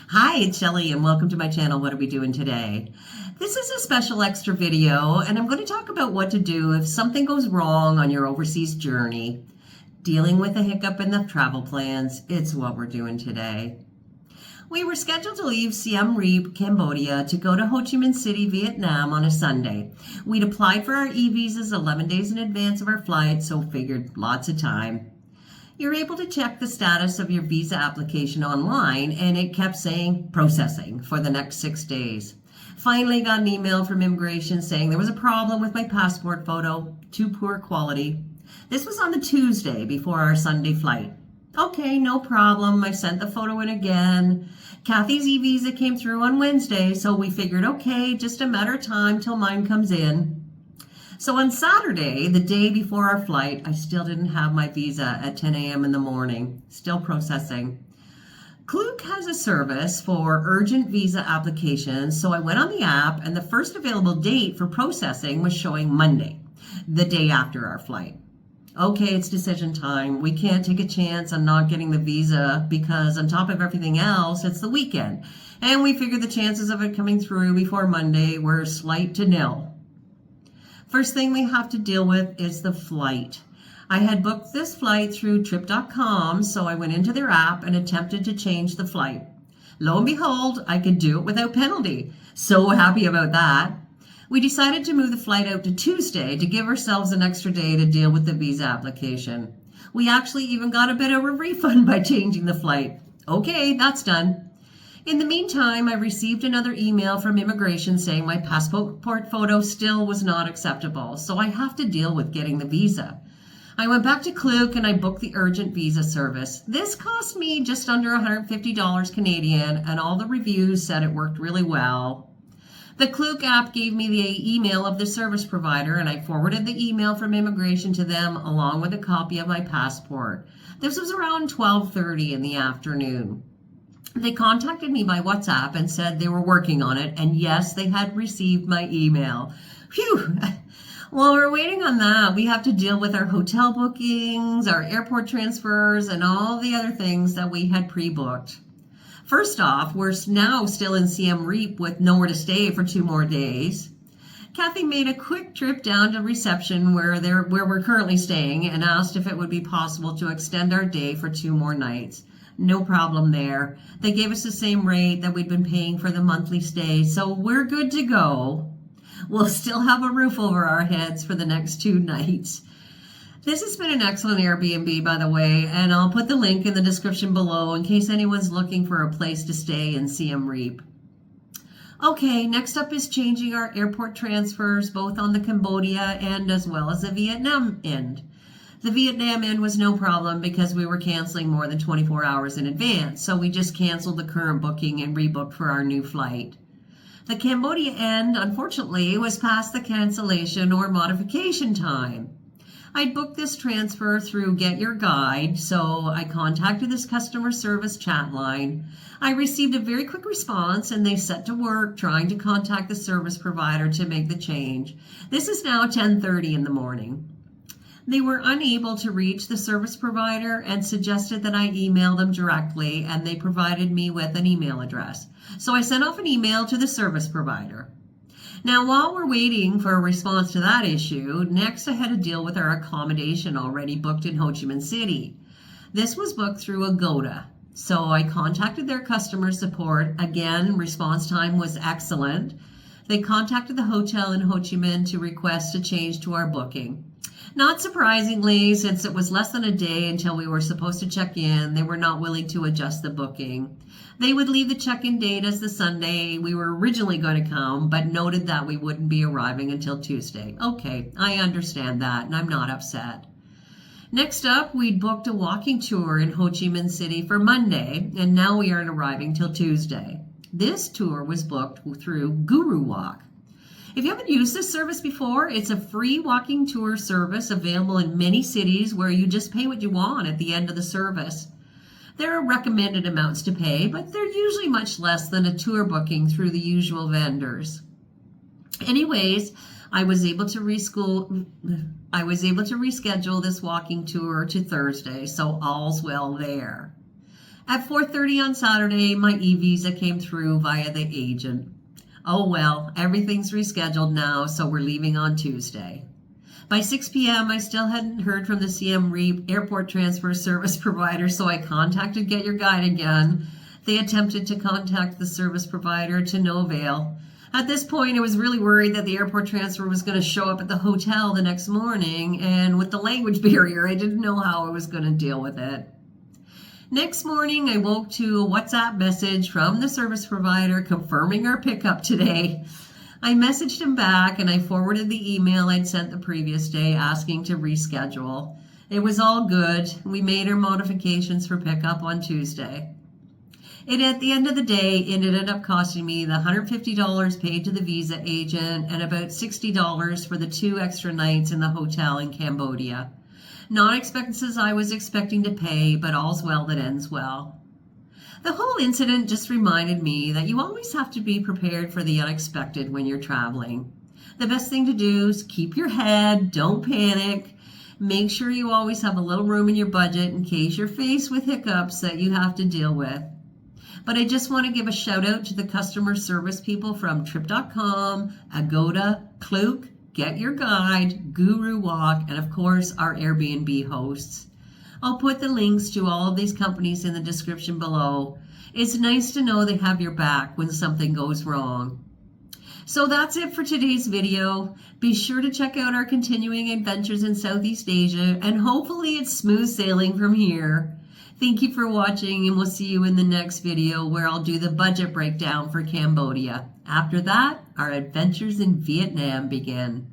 Hi, it's Shelley and welcome to my channel. What are we doing today? This is a special extra video and I'm going to talk about what to do if something goes wrong on your overseas journey. Dealing with a hiccup in the travel plans, it's what we're doing today. We were scheduled to leave Siem Reap, Cambodia to go to Ho Chi Minh City, Vietnam on a Sunday. We'd applied for our e-visas 11 days in advance of our flight, so figured lots of time. You're able to check the status of your visa application online, and it kept saying processing for the next 6 days. Finally got an email from immigration saying there was a problem with my passport photo, too poor quality. This was on the Tuesday before our Sunday flight. Okay, no problem. I sent the photo in again. Kathy's e-visa came through on Wednesday, so we figured, okay, just a matter of time till mine comes in. So on Saturday, the day before our flight, I still didn't have my visa at 10 a.m. in the morning, still processing. Klook has a service for urgent visa applications, so I went on the app and the first available date for processing was showing Monday, the day after our flight. Okay, it's decision time. We can't take a chance on not getting the visa because on top of everything else, it's the weekend. And we figured the chances of it coming through before Monday were slight to nil. First thing we have to deal with is the flight. I had booked this flight through trip.com, so I went into their app and attempted to change the flight. Lo and behold, I could do it without penalty. So happy about that. We decided to move the flight out to Tuesday to give ourselves an extra day to deal with the visa application. We actually even got a bit of a refund by changing the flight. Okay, that's done. In the meantime, I received another email from immigration saying my passport photo still was not acceptable, so I have to deal with getting the visa. I went back to Klook and I booked the urgent visa service. This cost me just under $150 Canadian, and all the reviews said it worked really well. The Klook app gave me the email of the service provider, and I forwarded the email from immigration to them along with a copy of my passport. This was around 12:30 in the afternoon. They contacted me by WhatsApp and said they were working on it, and yes, they had received my email. Phew! While we're waiting on that, we have to deal with our hotel bookings, our airport transfers, and all the other things that we had pre-booked. First off, we're now still in Siem Reap with nowhere to stay for 2 more days. Kathy made a quick trip down to reception where we're currently staying and asked if it would be possible to extend our day for 2 more nights. No problem there. They gave us the same rate that we'd been paying for the monthly stay, so we're good to go. We'll still have a roof over our heads for the next 2 nights. This has been an excellent Airbnb, by the way, and I'll put the link in the description below in case anyone's looking for a place to stay in Siem Reap. Okay, next up is changing our airport transfers, both on the Cambodia end as well as the Vietnam end. The Vietnam end was no problem because we were canceling more than 24 hours in advance, so we just canceled the current booking and rebooked for our new flight. The Cambodia end, unfortunately, was past the cancellation or modification time. I'd booked this transfer through Get Your Guide, so I contacted this customer service chat line. I received a very quick response and they set to work trying to contact the service provider to make the change. This is now 10:30 in the morning. They were unable to reach the service provider and suggested that I email them directly, and they provided me with an email address. So I sent off an email to the service provider. Now, while we're waiting for a response to that issue, next I had to deal with our accommodation already booked in Ho Chi Minh City. This was booked through Agoda. So I contacted their customer support. Again, response time was excellent. They contacted the hotel in Ho Chi Minh to request a change to our booking. Not surprisingly, since it was less than a day until we were supposed to check in, they were not willing to adjust the booking. They would leave the check-in date as the Sunday we were originally going to come, but noted that we wouldn't be arriving until Tuesday. Okay, I understand that, and I'm not upset. Next up, we'd booked a walking tour in Ho Chi Minh City for Monday, and now we aren't arriving till Tuesday. This tour was booked through Guru Walk. If you haven't used this service before, it's a free walking tour service available in many cities where you just pay what you want at the end of the service. There are recommended amounts to pay, but they're usually much less than a tour booking through the usual vendors. Anyways, I was able to reschedule this walking tour to Thursday, so all's well there. At 4:30 on Saturday, my e-visa came through via the agent. Oh well, everything's rescheduled now, so we're leaving on Tuesday. By 6 p.m., I still hadn't heard from the Siem Reap airport transfer service provider, so I contacted Get Your Guide again. They attempted to contact the service provider to no avail. At this point, I was really worried that the airport transfer was going to show up at the hotel the next morning, and with the language barrier, I didn't know how I was going to deal with it. Next morning, I woke to a WhatsApp message from the service provider confirming our pickup today. I messaged him back and I forwarded the email I'd sent the previous day asking to reschedule. It was all good. We made our modifications for pickup on Tuesday. And at the end of the day, it ended up costing me the $150 paid to the visa agent and about $60 for the 2 extra nights in the hotel in Cambodia. Not expenses I was expecting to pay, but all's well that ends well. The whole incident just reminded me that you always have to be prepared for the unexpected when you're traveling. The best thing to do is keep your head, don't panic. Make sure you always have a little room in your budget in case you're faced with hiccups that you have to deal with. But I just want to give a shout out to the customer service people from Trip.com, Agoda, Klook, Get Your Guide, Guru Walk, and of course our Airbnb hosts. I'll put the links to all of these companies in the description below. It's nice to know they have your back when something goes wrong. So that's it for today's video. Be sure to check out our continuing adventures in Southeast Asia, and hopefully it's smooth sailing from here. Thank you for watching, and we'll see you in the next video where I'll do the budget breakdown for Cambodia. After that, our adventures in Vietnam begin.